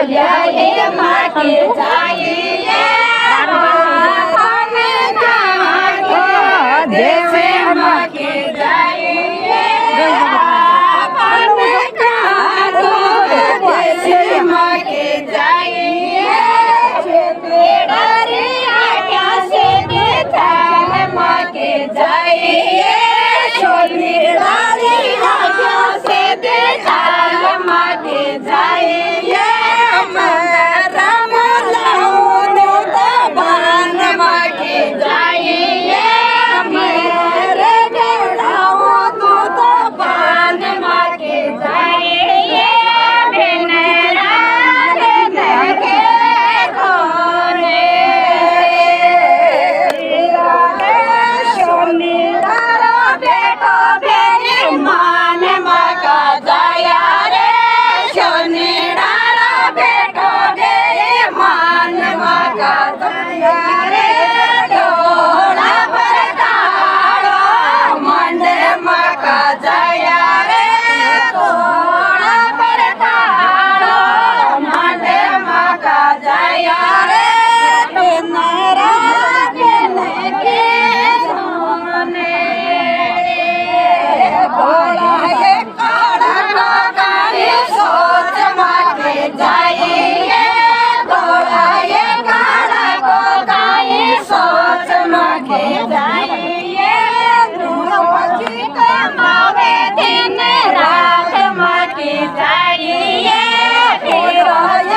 बोलिए माँ के जाइए देवे माँ के जाइए देवे माँ के जाइए क्या से देता है माँ के जाइए छोटी क्या से देता है माँ के जाइए माँ के जाइए मेरे गढ़ाओ तो बान माँ के जाइए भेनेरा के घरे सोनीरा बेटो बेनी मान माँ का जाया रे सोनीरा बेटो बेनी मान माँ का जाया रे जाइए